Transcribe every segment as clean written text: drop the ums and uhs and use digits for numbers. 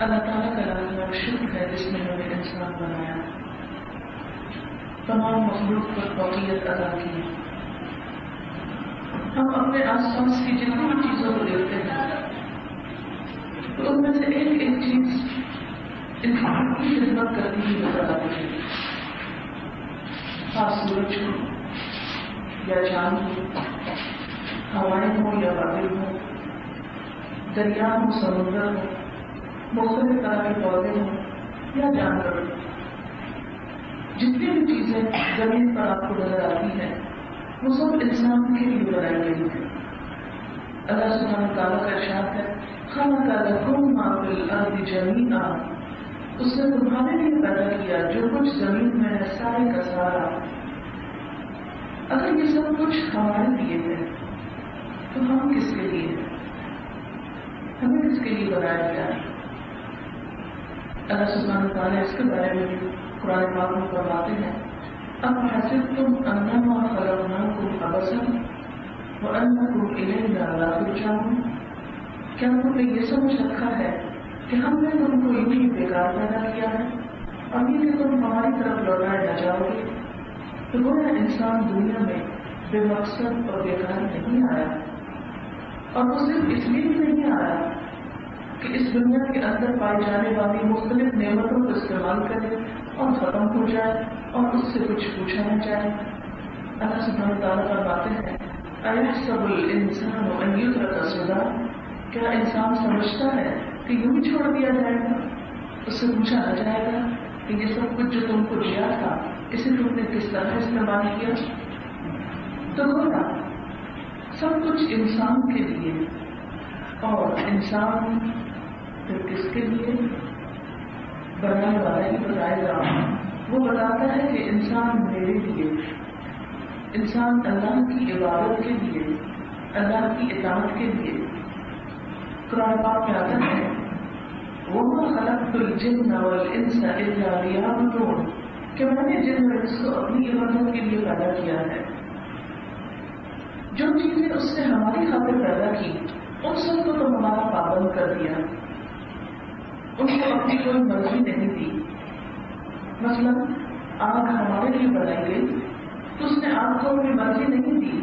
اللہ تعالیٰ کا لاکھ لاکھ شکر ہے جس نے ہمیں انسان بنایا، تمام مخلوق پر فوقیت ادا کی۔ ہم اپنے آس پاس کی جتنی بھی چیزوں کو دیکھتے ہیں تو ان میں سے ایک ایک چیز انسان کی خدمت کرتی ہوئی نظر آتی ہے، خاص سورج ہو یا چاند ہو، ہوائیں ہو یا بادل ہو، دریا ہو، سمندر ہو، مختلف طرح کے پودے ہوں یا جانور ہوں، جتنی بھی چیزیں زمین پر آپ کو نظر آتی ہیں وہ سب انسان کے لیے بنائی گئی ہیں۔ اللہ سبحانہ وتعالیٰ کا ارشاد ہے خلق لکم ما فی الارض جمیعا، اس نے تمہارے لیے پیدا کیا جو کچھ زمین میں ہے سارے کا سارا۔ اگر یہ سب کچھ ہمارے لیے ہے تو ہم کس کے لیے ہیں؟ ہمیں کس کے لیے بنایا گیا ہے؟ اللہ سبحانہ وتعالیٰ اس کے بارے میں بھی قرآن پاک میں فرماتے ہیں ام حسبتم انما خلقناکم عبثا وانکم الینا لا ترجعون، کیا تم نے یہ سمجھ رکھا ہے کہ ہم نے تم کو یوں بیکار پیدا کیا ہے اور یہ کہ تم ہماری طرف لوٹائے نہ جاؤ گے؟ تو گویا انسان دنیا میں بے مقصد اور بیکار نہیں آیا، اور وہ صرف اس لیے بھی نہیں آیا کہ اس دنیا کے اندر پائی جانے والی مختلف نعمتوں کو استعمال کرے اور ختم ہو جائے اور اس سے کچھ پوچھا نہ جائے۔ اللہ سبحانہ وتعالیٰ فرماتے ہیں ایحسب الانسان ان یترک سدی، کیا انسان سمجھتا ہے کہ یوں ہی چھوڑ دیا جائے گا، اس سے پوچھا نہ جائے گا کہ یہ سب کچھ جو تم کو دیا تھا اسے تم نے کس طرح استعمال کیا؟ تو گویا سب کچھ انسان کے لیے، اور انسان پھر کس کے لیے؟ بنانے والا ہی بتائے گا۔ وہ بتاتا ہے کہ انسان میرے لیے، انسان اللہ کی عبادت کے لیے، اللہ کی اطاعت کے لیے۔ قرآن پاک میں آتا ہے وَمَا خَلَقْتُ الْجِنَّ وَالْإِنسَ إِلَّا لِيَعْبُدُونِ، کہ میں نے جن اور انس کو اپنی عبادت کے لیے پیدا کیا ہے۔ جو چیزیں اس نے ہماری خاطر پیدا کی ان سب کو تو ہمارا پابند کر دیا، ان کو اپنی کوئی مرضی نہیں دی۔ مثلا آگ ہمارے لیے بنائی گئی تو اس نے آگ کو اپنی مرضی نہیں دی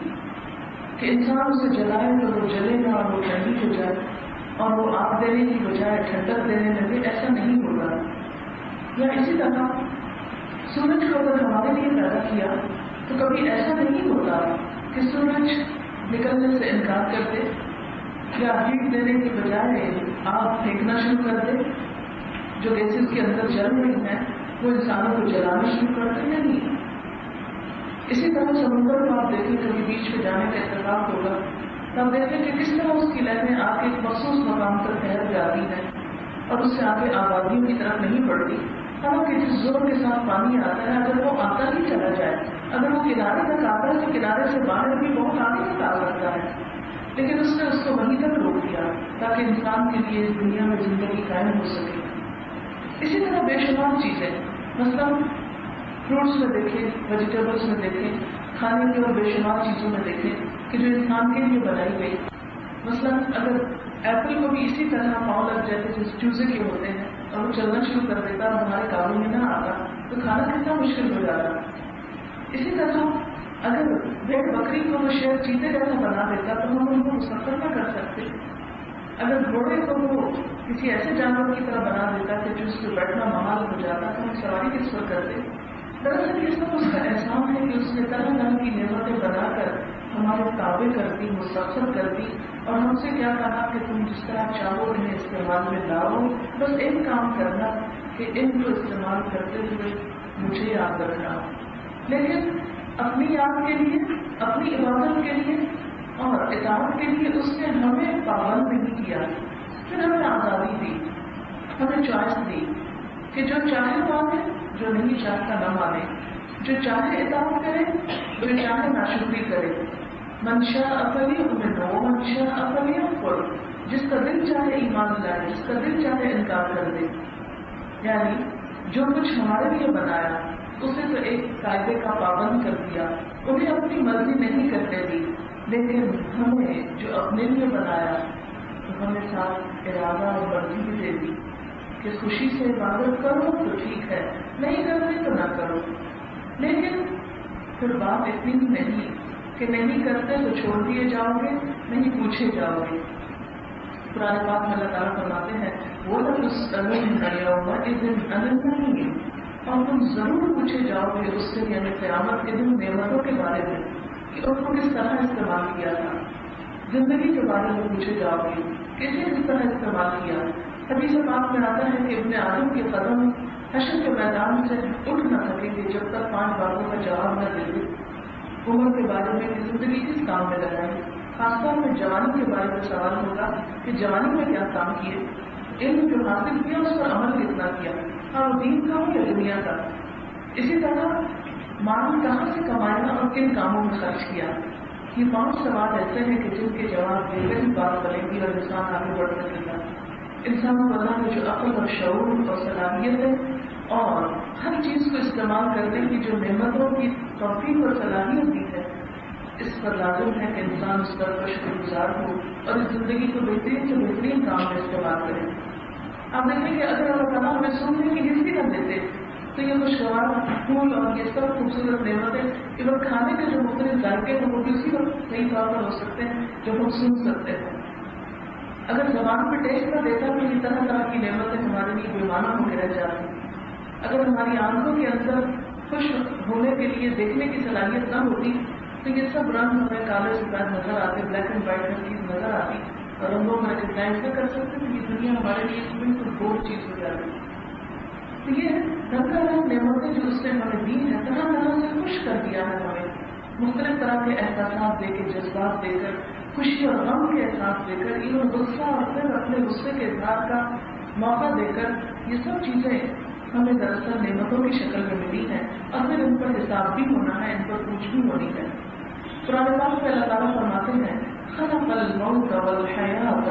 کہ انسان اسے جلائے تو وہ جلے گا اور وہ ٹھنڈی ہو جائے، اور وہ آگ دینے کی بجائے ٹھنڈک دینے لگے، ایسا نہیں ہوگا۔ یا اسی طرح سورج کو اگر ہمارے لیے پیدا کیا تو کبھی ایسا نہیں ہوتا کہ سورج نکلنے سے انکار کر دے یا ہیٹ دینے کی بجائے آگ پھینکنا شروع کر دے، جو گیسز کے اندر جل رہی ہیں وہ انسانوں کو جلانا شروع کر دے، نہیں۔ اسی طرح سمندر کو آپ دیکھیں کبھی بیچ پہ جانے کا اتفاق ہوگا تو آپ دیکھیں کہ کس طرح اس کی لہریں آ کے ایک مخصوص مقام تک ٹھہر جاتی ہیں اور اس سے آگے آبادیوں کی طرف نہیں بڑھتی، حالانکہ جس زور کے ساتھ پانی آتا ہے اگر وہ آتا ہی چلا جائے، اگر وہ کنارے تک آتا ہے تو کنارے سے باہر بھی بہت آگے تک آ سکتا ہے، لیکن اس نے اس کو وہیں تک روک دیا تاکہ انسان کے لیے اس دنیا میں زندگی قائم ہو سکے۔ اسی طرح بے شمار چیزیں، مثلا فروٹس میں دیکھیں، ویجیٹیبلس میں دیکھیں، کھانے کی اور بے شمار چیزوں میں دیکھیں کہ جو انسان کے لیے بنائی گئی۔ مثلا اگر ایپل کو بھی اسی طرح پاؤں لگ جاتے جیسے چوزے کے ہوتے ہیں اور وہ چلنا شروع کر دیتا اور ہمارے قابو میں نہ آتا تو کھانا کتنا مشکل ہو جاتا۔ اسی طرح اگر بھیڑ بکری کو وہ شہر چیتے جیسا بنا دیتا تو ہم ان کو مسفر نہ کر سکتے۔ اگر گھوڑے کو وہ کسی ایسے جانور کی طرح بنا دیتا کہ جو اس پہ بیٹھنا محال ہو جاتا تو ہم سواری کس پر کرتے۔ دراصل یہ سب اس کا احسان ہے کہ اس نے طرح طرح کی نعمتیں بنا کر ہمارے تابع کر دی، مسخر کر دی، اور ہم سے کیا کہا کہ تم جس طرح چاہو انہیں استعمال میں لاؤ، بس ایک کام کرنا کہ ان کو استعمال کرتے ہوئے مجھے یاد رکھنا۔ لیکن اپنی یاد کے لیے، اپنی عبادت کے لیے اور اطاعت کے لیے اس نے ہمیں پابند نہیں کیا، پھر ہمیں آزادی دی، ہمیں چوائس دی کہ جو چاہے مانے، جو نہیں چاہتا نہ مانے، جو چاہے اطاعت کرے، جو چاہے ناشکری کرے۔ من شاء فلیؤمن ومن شاء فلیکفر، جس کا دل چاہے ایمان لائے، جس کا دل چاہے انکار کر دے۔ یعنی جو کچھ ہمارے لیے بنایا اسے تو ایک قاعدے کا پابند کر دیا، انہیں اپنی مرضی نہیں کرنے دی، لیکن ہمیں جو اپنے لیے بنایا تو ہمیں ساتھ ارادہ اور مرضی بھی دے دی کہ خوشی سے عبادت کرو تو ٹھیک ہے، نہیں کرتے تو نہ کرو، لیکن پھر بات اتنی بھی نہیں کہ نہیں کرتے تو چھوڑ دیے جاؤ گے، نہیں پوچھے جاؤ گے۔ قرآن پاک میں اللہ تعالیٰ فرماتے ہیں اور تم ضرور پوچھے جاؤ گے اس سے، یعنی قیامت کے دن نعمتوں کے بارے میں کہ ان کو کس طرح استعمال کیا تھا، زندگی کے بارے میں پوچھے جاؤ گے کسے کس طرح استعمال کیا۔ حدیث پاک میں آتا ہے کہ ابن آدم کے قدم حشر کے میدان سے اٹھ نہ سکیں گے جب تک 5 باتوں کا جواب نہ دے دے۔ عمر کے بارے میں کہ زندگی کس کام میں لگائی، خاص طور میں جوانی کے بارے میں سوال ہوگا کہ جوانی میں کیا کام کیے، علم جو حاصل کیا اس پر عمل کتنا کیا، اور دین کا ہو یا دنیا کا۔ اسی طرح مال کہاں سے کمایا اور کن کاموں میں خرچ کیا۔ یہ 5 سوال ایسے ہیں کہ جن کے جواب دے کر ہی بات بنے گی اور انسان آگے بڑھ سکے گا۔ انسان کو اللہ نے جو عقل اور شعور اور صلاحیت ہے اور ہر چیز کو استعمال کرنے کی جو نعمتوں کی توفیق اور صلاحیت دی ہے، اس پر لازم ہے کہ انسان اس پر شکر گزار ہو اور اس زندگی کو بہترین سے بہترین کام میں استعمال کرے۔ آپ دیکھیں کہ اگر اللہ تعالیٰ ہمیں سننے کی ہسٹری نہ دیتے تو یہ خوشگوار پھول اور یہ سب خوبصورت نعمتیں، ایون کھانے کے جو مختلف ذائقے ہیں وہ بھی اسی وقت صحیح طور پر ہو سکتے ہیں جب ہم سن سکتے ہیں۔ اگر زبان پہ ٹیسٹ نہ دیتا تو یہ طرح طرح کی نعمتیں ہمارے لیے بےمعنی ہو کے رہ جاتی۔ اگر ہماری آنکھوں کے اندر خوش ہونے کے لیے دیکھنے کی صلاحیت نہ ہوتی تو یہ سب رنگ ہمیں کالے سفید نظر آتے، بلیک اینڈ وائٹ میں چیز نظر آتی اور رنگوں میں ریکگنائز نہ کر سکتے تو یہ دنیا ہمارے لیے بالکل بور چیز ہو جاتی۔ تو یہ رنگ رنگ نعمتیں جو اس نے ہمیں دی ہے، طرح طرح سے خوش کر دیا ہے ہمیں، مختلف طرح کے احساسات دے کے، جذبات دے کر، خوشی اور غم کے احساس دے کر، ایون غصہ اور پھر اپنے غصے کے اظہار کا موقع دے کر، یہ سب چیزیں ہمیں دراصل نعمتوں کی شکل میں ملی ہیں اور پھر ان پر حساب بھی ہونا ہے، ان پر پوچھ بھی ہونی ہے۔ قرآن پاک میں اللہ تعالیٰ فرماتے ہیں خلق الموت والحیات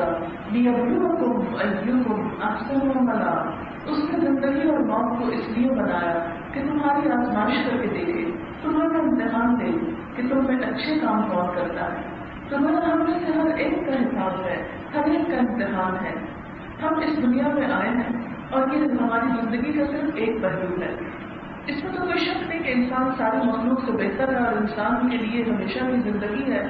لیبلوکم ایکم احسن عملا، اس نے زندگی اور موت کو اس لیے بنایا کہ تمہاری آزمائش کر کے دیکھے، تمہارا امتحان دے کہ تم میں اچھے کام کون کرتا ہے۔ تمہارا ہم میں سے ہر ایک کا حساب ہے، ہر ایک کا امتحان ہے۔ ہم اس دنیا میں آئے ہیں اور یہ ہماری زندگی کا صرف ایک پہلو ہے۔ اس میں تو کوئی شک نہیں کہ انسان ساری مخلوق سے بہتر ہے اور انسان کے لیے ہمیشہ کی زندگی ہے،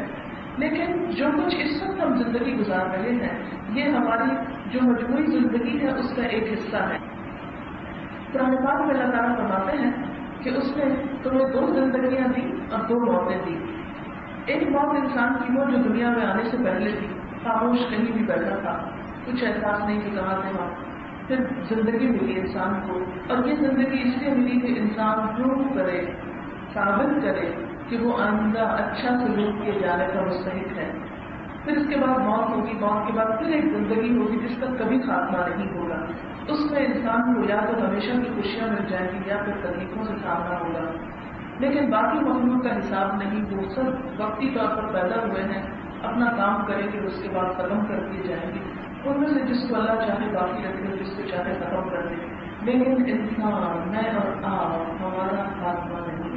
لیکن جو کچھ اس وقت ہم زندگی گزار رہے ہیں یہ ہماری جو مجموعی زندگی ہے اس کا ایک حصہ ہے۔ قرآن پاک میں اللہ تعالیٰ فرماتے ہیں کہ اس نے تمہیں 2 زندگیاں دی اور 2 موتیں دی۔ ایک موت انسان کی وہ جو دنیا میں آنے سے پہلے تھی، خاموش کہیں بھی بیٹھا تھا، کچھ احساس نہیں کہ کہاں سے وہاں، پھر زندگی ملی انسان کو، اور یہ زندگی اس لیے ملی کہ انسان پروو کرے، ثابت کرے کہ وہ آئندہ اچھا سلوک کیے جانے کا مستحق ہے۔ پھر اس کے بعد موت ہوگی، موت کے بعد پھر ایک زندگی ہوگی جس کا کبھی خاتمہ نہیں ہوگا۔ اس میں انسان کو یا تو ہمیشہ کی خوشیاں مل جائیں گی یا پھر تکلیفوں سے سامنا ہوگا، لیکن باقی مخلوق کا حساب نہیں، وہ سب وقتی طور پر پیدا ہوئے ہیں، اپنا کام کریں گے، اس کے بعد ختم کر دیے جائیں گے۔ ان میں سے جس کو اللہ چاہے باقی رکھے، جس کو چاہے ختم کر دے، لیکن انسان میں اور آپ ہمارا خاتمہ نہیں۔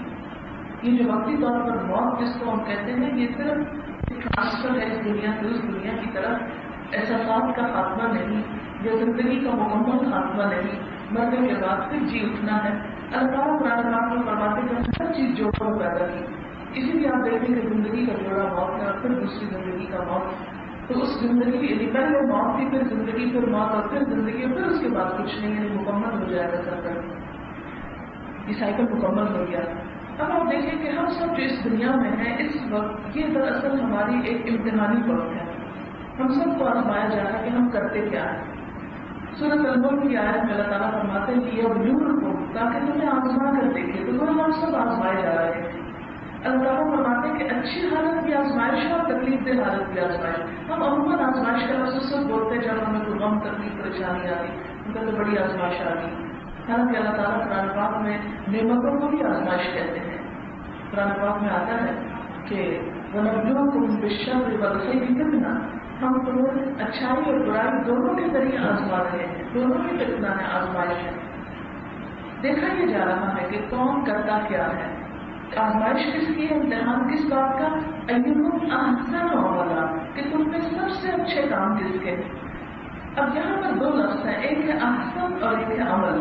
یہ جو وقتی طور پر موت جس کو ہم کہتے ہیں، یہ صرف ٹرانسفر ہے اس دنیا سے اس دنیا کی طرف، احساسات کا خاتمہ نہیں، یا زندگی کا مکمل خاتمہ نہیں، مرنے کے بعد پھر جی اٹھنا ہے۔ اللہ تعالیٰ قرآن پاک میں فرماتے ہیں کہ ہر چیز جوڑوں میں پیدا کی، اسی لیے آپ دیکھیں کہ زندگی کا جوڑا موت ہے اور پھر دوسری زندگی کا موت، تو اس زندگی یعنی پہلے موت تھی، پھر زندگی، پھر موت اور پھر زندگی، اور پھر اس کے بعد کچھ نہیں، یعنی مکمل ہو جائے گا سب کا، یہ سائیکل مکمل ہو گیا۔ اب آپ دیکھیں کہ ہم سب جو اس دنیا میں ہیں اس وقت، یہ دراصل ہماری ایک امتحانی وقت ہے، ہم سب کو آزمایا جا رہا ہے کہ ہم کرتے کیا ہیں۔ سورۃ الملک کی آیت میں اللہ تعالیٰ فرماتے ہیں کہ یبلوکم، تاکہ تمہیں آزما کر دیکھے، تو تمہیں ہم سب آزمائے جا رہے ہیں۔ اللہ تعالیٰ فرماتے ہیں کہ اچھی حالت کی آزمائش ہے اور تکلیف دہ حالت کی آزمائش۔ ہم عموماً آزمائش کا لفظ سب بولتے ہیں جب ہمیں کوئی غم، تکلیف، پریشانی آ رہی، ان کا تو بڑی آزمائش آ رہی، حالانکہ اللہ تعالیٰ قرآن پاک میں نعمتوں کو بھی آزمائش کہتے ہیں۔ قرآن پاک میں آتا ہے کہ وَنَبْلُوكُمْ بِالشَّرِّ وَالْخَيْرِ فِتْنَةً، ہم تمہیں اچھائی اور برائی دونوں کے ذریعے آزما رہے ہیں، دونوں کی فتنہ ہے، آزمائش ہے۔ دیکھا یہ جا رہا ہے کہ کون کرتا کیا ہے، آزمائش کس کی ہے، امتحان کس بات کا، ایکم احسن عملا، کہ تم میں سب سے اچھے کام کس کے۔ اب یہاں پر 2 لفظ ہیں، ایک ہے احسن اور ایک ہے عمل.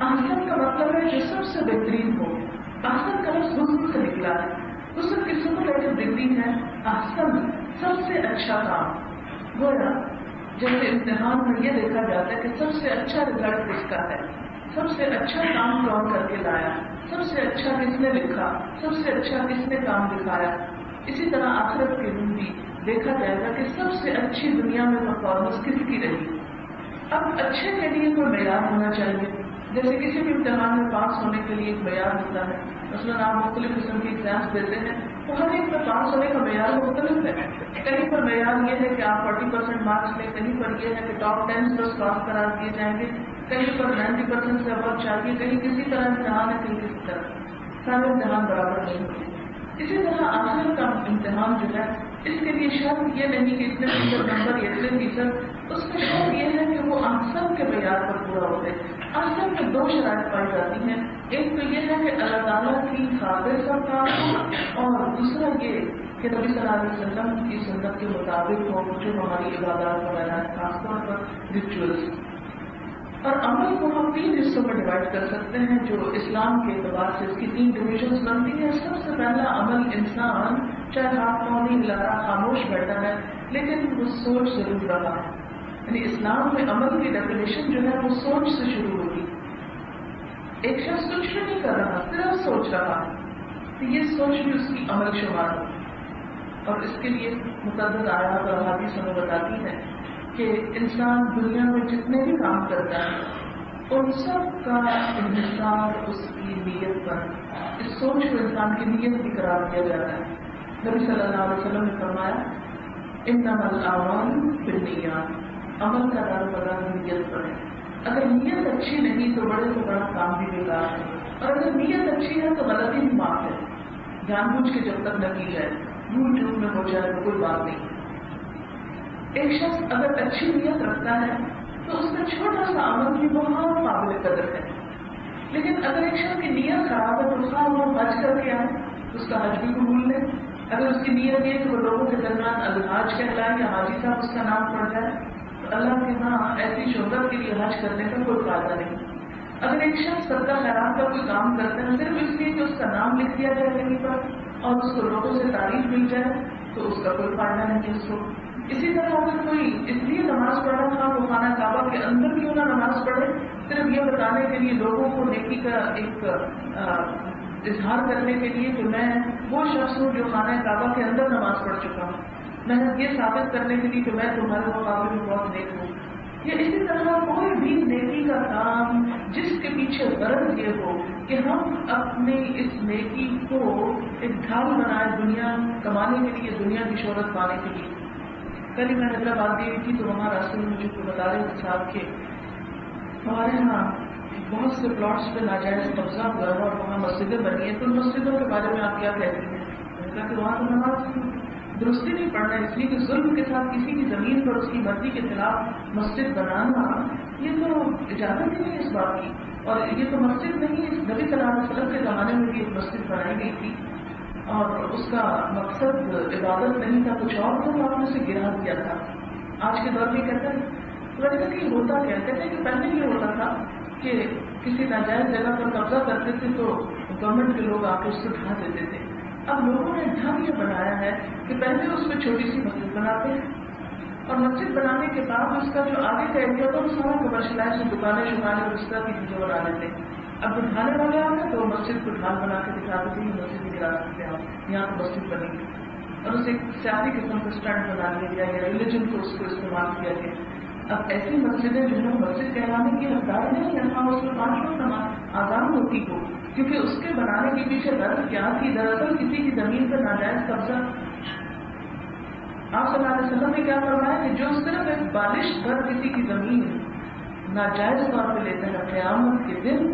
احسن کا مطلب ہے جو سب سے بہترین ہو. احسن کا لفظ حسن سے نکلا ہے. حسن کی سپرلیٹو ڈگری ہے احسن، سب سے اچھا کام. گویا جیسے امتحان میں یہ دیکھا جاتا ہے کہ سب سے اچھا رزلٹ کس کا ہے، سب سے اچھا کام کون کر کے لایا، سب سے اچھا کس نے لکھا، سب سے اچھا کس نے کام دکھایا. اسی طرح آخرت کے دن بھی دیکھا جائے گا کہ سب سے اچھی دنیا میں پرفارمنس کس کی رہی. اب اچھے کے لیے کوئی معیار ہونا چاہیے. جیسے کسی بھی امتحان میں پاس ہونے کے لیے ایک معیار ہوتا ہے. مثلاً آپ مختلف قسم کی ایگزامس دیتے ہیں تو ہر ایک میں پاس ہونے کا معیار مختلف ہے. کہیں پر معیار یہ ہے کہ آپ 40% مارکس لیں، کہیں پر یہ ہے کہ ٹاپ 10 پلس پاس قرار دیے جائیں گے، کہیں پر 90% سے ابو چاہیے، کہیں کسی طرح امتحان ہے، کہیں کسی طرح. سارے امتحان برابر نہیں ہوتے. اسی طرح آخر کا امتحان جو ہے اس کے لیے شرط یہ نہیں کہ اتنے فیصد نمبر یا اتنے فیصد، اس میں شرط یہ ہے کہ وہ احسن کے معیار پر پورا ہوتے. احسن میں 2 شرائط پائی جاتی ہیں. ایک تو یہ ہے کہ اللہ تعالیٰ کی خاطر سب کام ہو، اور دوسرا یہ کہ نبی صلی اللہ علیہ وسلم کی سنت کے مطابق ہو جو ہماری عبادات وغیرہ ہے، خاص طور پر ریچولس. اور عمل کو ہم 3 حصوں میں ڈیوائڈ کر سکتے ہیں جو اسلام کے اعتبار سے اس کی 3 ڈویژنز بنتی ہیں. سب سے پہلا عمل انسان چاہے ہاتھ پاؤں نہیں ہلا رہا، خاموش بیٹھا ہے، لیکن وہ سوچ ضرور رہا ہے. یعنی اسلام میں عمل کی ڈیفینیشن جو ہے وہ سوچ سے شروع ہوگی. ایک شخص کچھ بھی نہیں کر رہا، صرف سوچ رہا، تو یہ سوچ بھی اس کی عمل شمار ہوگی. اور اس کے لیے متعدد آیات اور احادیث ہمیں بتاتی ہے کہ انسان دنیا میں جتنے بھی کام کرتا ہے ان سب کا انحصار اس کی نیت پر. اس سوچ کو انسان کی نیت بھی قرار دیا جاتا ہے. نبی صلی اللہ علیہ وسلم نے فرمایا انما الاعمال بالنیات، عمل کا دار مدار نیت پر ہے. اگر نیت اچھی نہیں تو بڑے سے بڑا کام بھی بیکار ہے، اور اگر نیت اچھی ہے تو غلطی بھی معاف ہے. جان بوجھ کے جب تک نہ کی جائے، بھول چوک میں ہو جائے تو کوئی بات نہیں. ایک شخص اگر اچھی نیت رکھتا ہے تو اس کا چھوٹا سا عمل بھی بہت قابل قدر ہے. لیکن اگر ایک شخص کی نیت خراب ہے تو خواہ وہ حج کر کے آئے تو اس کا حج بھی قبول لے. اگر اس کی نیت یہ کہ وہ لوگوں کے درمیان الحاج کہلائے یا حاجی صاحب اس کا نام پڑ جائے تو اللہ کے ہاں ایسی شہرت کے لیے حج کرنے کا کوئی فائدہ نہیں. اگر ایک شخص صدقہ خیرات کا کوئی کام کرتا ہے صرف اس لیے کہ اس کا نام لکھ دیا جائے کہیں پر اور اس کو لوگوں سے تعریف مل جائے تو اس کا کوئی فائدہ نہیں ہے اس کو. اسی طرح اگر کوئی اس لیے نماز پڑھ رہا تھا وہ خانہ کعبہ کے اندر کیوں نہ نماز پڑھے، صرف یہ بتانے کے لیے لوگوں کو نیکی کا ایک اظہار کرنے کے لیے کہ میں وہ شخص ہوں جو خانہ کعبہ کے اندر نماز پڑھ چکا ہوں، میں یہ ثابت کرنے کے لیے کہ میں تمہارے مقابلے میں بہت نیک ہوں. یا اسی طرح کوئی بھی نیکی کا کام جس کے پیچھے غرض یہ ہو کہ ہم اپنی اس نیکی کو ایک ڈھال بنائے دنیا کمانے کے لیے، دنیا کی شہرت پانے کے لیے. کل ہی میں حیدرآباد گئی تھی تو وہاں راستے میں مجھے بتا رہے تھے صاحب کہ ہمارے یہاں بہت سے پلاٹس پہ ناجائز قبضہ ہوا ہے اور وہاں مسجدیں بنی ہیں، تو ان مسجدوں کے بارے میں آپ کیا کہتے ہیں؟ میں نے کہا کہ وہاں تو نماز درستی نہیں پڑھنا، اس لیے کہ ظلم کے ساتھ کسی کی زمین پر اس کی مرضی کے خلاف مسجد بنانا یہ تو اجازت ہی نہیں اس بات کی. اور یہ تو مسجد نہیں، اس نبی صلی اللہ علیہ وسلم کے زمانے میں بھی ایک مسجد بنائی گئی تھی اور اس کا مقصد عبادت نہیں تھا، کچھ اور تھا، آپ نے اسے گرا دیا تھا. آج کے دور میں کہتے ہیں لڑکا کہ ہوتا کیا کہتے ہیں کہ پہلے یہ ہوتا تھا کہ کسی ناجائز جگہ پر قبضہ کرتے تھے تو گورنمنٹ کے لوگ آ کے اس کو ڈھا دیتے تھے. اب لوگوں نے ڈھنگ یہ بنایا ہے کہ پہلے اس میں چھوٹی سی مسجد بناتے ہیں اور مسجد بنانے کے بعد اس کا جو آگے کا ایریا تھا وہ سارا کمرشلائز دکانیں شکانیں اس طرح کی چیزیں بنا لیتے ہیں. اب ڈھانے والے آتے تو مسجد کو ڈھال بنا کے دکھاتے تھے یہ مسجد گرا سکتے ہیں آپ، یہاں تو مسجد بنے گی، اور اسے ایک سیاسی قسم کا اسٹینڈ بنا لیا گیا یا ریلیجن کو اس کو استعمال کیا گیا. اب ایسی مسجدیں جو ہے مسجد کہلانے کی حقدار نہیں، یہاں اس میں 5 وقت نماز آزاد ہوتی ہو، کیونکہ اس کے بنانے کے پیچھے غرض کیا تھی؟ دراصل کسی کی زمین پر ناجائز قبضہ. آپ صلی اللہ علیہ وسلم نے کیا فرمایا کہ جو صرف ایک بالش پر کسی کی زمین ناجائز طور پہ لیتا ہے قیامت کے دن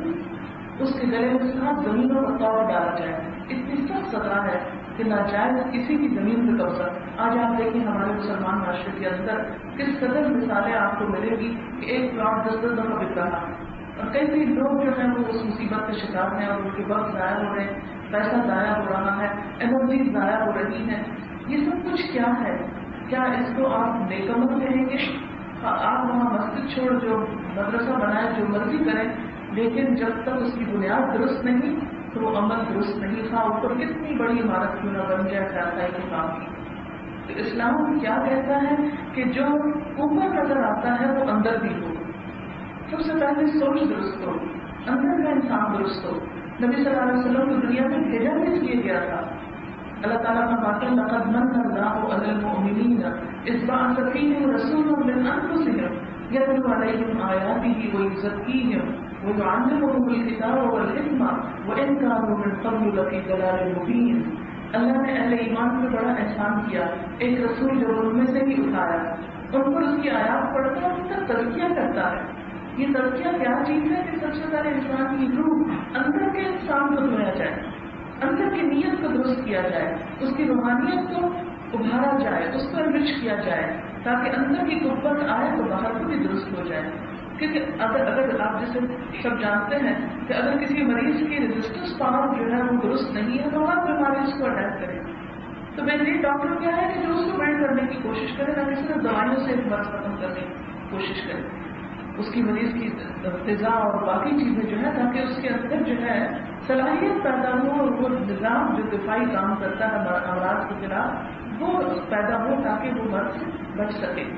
اس کے گلے میں 7 زمینوں کا طور ڈالا جائے. اتنی سخت سزا ہے کہ ناجائز کسی کی زمین پہ قبضہ. آج آپ دیکھیں ہمارے مسلمان معاشرے کے اندر کس قدر مثالیں آپ کو ملے گی کہ ایک پلاٹ 10 دفعہ بک رہا اور کئی لوگ جو ہیں وہ اس مصیبت کا شکار ہیں اور ان کے وقت ضائع ہو رہے ہیں، پیسہ ضائع ہو رہا ہے، انرجی ضائع ہو رہی ہے. یہ سب کچھ کیا ہے؟ کیا اس کو آپ نیک عمل کہیں گے آپ وہاں مسجد چھوڑ جو مدرسہ بنائے جو مرضی کریں، لیکن جب تک اس کی بنیاد درست نہیں تو وہ عمل درست نہیں تھا، اوپر کتنی بڑی عمارت کیوں نہ بن جائے خیرخائی کے کام کی۔ تو اسلام کیا کہتا ہے کہ جو اوپر نظر آتا ہے وہ اندر بھی ہو۔ سب سے پہلے سوچ درست ہو، اندر کا انسان درست ہو۔ نبی صلی اللہ علیہ وسلم کو دنیا میں بھیجا بھی اس لیے گیا تھا۔ اللہ تعالیٰ کا بات ہے لقد من اللہ علی المؤمنین اذ بعث فیہم رسولا من انفسہم یتلو علیہم آیاتہ ویزکیہم ویعلمہم الکتاب والحکمہ وإن کانوا من قبل لفی ضلال مبین۔ اللہ نے اہل ایمان پہ بڑا احسان کیا، ایک رسول جو ان میں سے ہی اٹھایا، ان پر اس کی آیات پڑھتا ہے، ان کا تزکیہ کرتا ہے۔ یہ تزکیہ کیا چیز ہے کہ سب سے پہلے انسان کی روح، اندر کے انسان کو دھویا جائے، اندر کی نیت کو درست کیا جائے، اس کی روحانیت کو ابھارا جائے، اس کو انرچ کیا جائے، تاکہ اندر کی قوت آئے تو باہر کو بھی درست ہو جائے۔ کیونکہ اگر آپ جیسے سب جانتے ہیں کہ اگر کسی مریض کی ریزسٹنس پاور جو ہے وہ درست نہیں ہے تو ہر بیماری اس کو اٹیک کرے، تو بہترین ڈاکٹر کیا ہے کہ جو اس کو بلڈ کرنے کی کوشش کرے، نہ کہ صرف دوائیوں سے مرض ختم کرنے کی کوشش کرے، اس کی مریض کی غذا اور باقی چیزیں جو ہے تاکہ اس کے اندر جو ہے صلاحیت پیدا ہو اور وہ نظام جو دفاعی کام کرتا ہے امراض کے خلاف وہ پیدا ہو تاکہ وہ مرض سے بچ سکے۔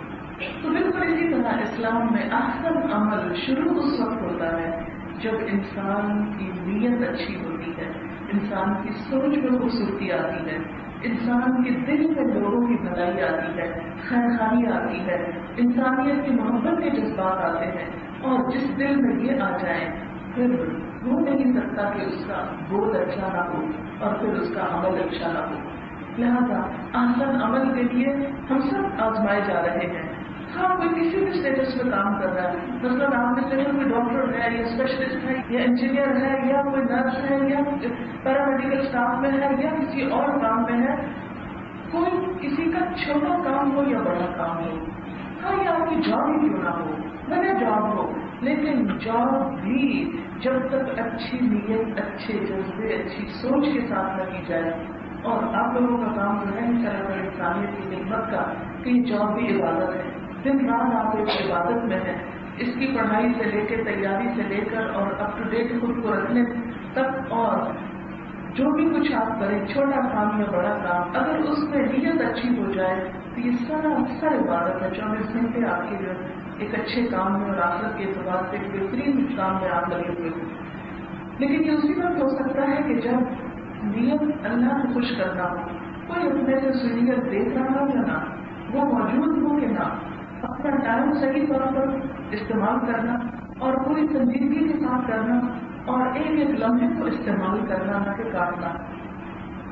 تو بالکل اسی طرح اسلام میں احسن عمل شروع اس وقت ہوتا ہے جب انسان کی نیت اچھی ہوتی ہے، انسان کی سوچ میں خوبصورتی آتی ہے، انسان کے دل میں لوگوں کی بھلائی آتی ہے، خیرخواہی آتی ہے، انسانیت کی محبت کے جذبات آتے ہیں، اور جس دل میں یہ آ جائے پھر وہ نہیں سکتا کہ اس کا بول اچھا نہ ہو اور پھر اس کا عمل اچھا نہ ہو۔ لہذا احسن عمل کے لیے ہم سب آزمائے جا رہے ہیں۔ ہاں کوئی کسی بھی اسٹیٹس میں کام کر رہا ہے، مثلاً آپ میں سے کوئی ڈاکٹر ہے یا اسپیشلسٹ ہے یا انجینئر ہے یا کوئی نرس ہے یا پیرامیڈیکل اسٹاف میں ہے یا کسی اور کام میں ہے، کوئی کسی کا چھوٹا کام ہو یا بڑا کام ہو، ہاں یا آپ کی جاب ہی کیوں نہ ہو، بڑے جاب ہو، لیکن جاب بھی جب تک اچھی نیت، اچھے جذبے، اچھی سوچ کے ساتھ نہ کی جائے، اور آپ لوگوں کا کام جو ہے اس طرح پر انسانیت کی خدمت کا کہ یہ جاب بھی عبادت ہے، دن رات آپ ایک عبادت میں ہیں، اس کی پڑھائی سے لے کے تیاری سے لے کر اور اپ ٹو ڈیٹ خود کو رکھنے تک، اور جو بھی کچھ آپ کریں چھوٹا کام یا بڑا کام اگر اس میں نیت اچھی ہو جائے تو یہ سارا عبادت ہے۔ 24 گھنٹے آپ کے جو ایک اچھے کام میں اور آخرت کے اعتبار سے ایک بہترین کام میں آپ لگے ہوئے ہوں، لیکن یہ اسی وقت ہو سکتا ہے کہ جب نیت اللہ کو خوش کرنا ہو، کوئی اپنے سے سنیت دیکھ رہا ہو یا نہ، وہ موجود ہو کہ نہ، اپنا ٹائم صحیح طور پر استعمال کرنا اور پوری سنجیدگی کے ساتھ کرنا اور ایک ایک لمحے کو استعمال کرنا نہ کہ کاٹنا۔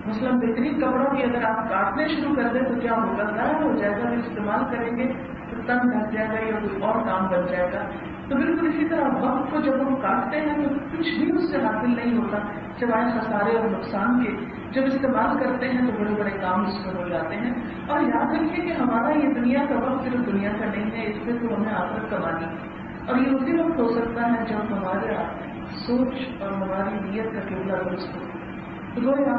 مثلاً بہترین کپڑوں کی اگر آپ کاٹنے شروع کر دیں تو کیا ہوگا، ضائع ہو جائے گا، پھر استعمال کریں گے تو تن ڈھک جائے گا یا کوئی اور کام بن جائے گا۔ تو بالکل اسی طرح وقت کو جب ہم کاٹتے ہیں تو کچھ بھی اس سے حاصل نہیں ہوتا سوائے خسارے اور نقصان کے۔ جب استعمال کرتے ہیں تو بڑے بڑے کام اس میں ہو جاتے ہیں، اور یاد رکھیے کہ ہمارا یہ دنیا کا وقت صرف دنیا کا نہیں ہے، اس سے تو ہمیں آخرت کمانی، اور یہ اسی وقت ہو سکتا ہے جب ہمارا سوچ اور ہماری نیت کا قبلہ درست ہو۔ تو گویا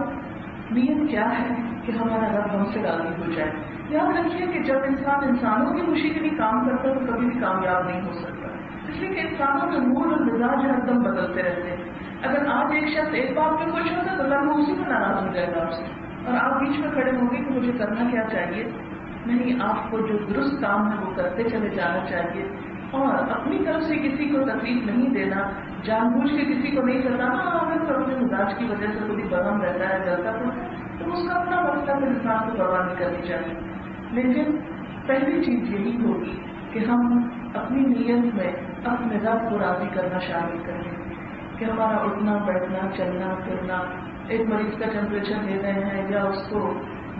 نیت کیا ہے کہ ہمارا رب ہم سے راضی ہو جائے۔ یاد رکھیے کہ جب انسان انسانوں کی خوشی کے لیے کام کرتا ہے تو کبھی بھی کامیاب نہیں ہو سکتا، اس لیے کہ انسانوں کے موڈ اور مزاج ہر دم بدلتے رہتے ہیں۔ اگر آج ایک شخص ایک بات پہ خوش ہوتا ہے تو اللہ اسی کو ناراض ہو جائے گا آپ سے، اور آپ بیچ میں کھڑے ہوں گے کہ مجھے کرنا کیا چاہیے۔ نہیں، آپ کو جو درست کام ہے وہ کرتے چلے جانا چاہیے، اور اپنی طرف سے کسی کو تکلیف نہیں دینا، جان بوجھ کے کسی کو نہیں ستانا۔ اگر تو اپنے مزاج کی وجہ سے کوئی برہم رہتا ہے، جلتا تو اس کا اپنا مسئلہ پھر انسان کو پرواہ نہیں کرنی چاہیے، لیکن پہلی چیز یہی ہوگی کہ ہم اپنی نیت میں اپنے رب کو راضی کرنا شامل کریں کہ ہمارا اٹھنا بیٹھنا چلنا پھرنا، ایک مریض کا ٹیمپریچر لے رہے ہیں یا اس کو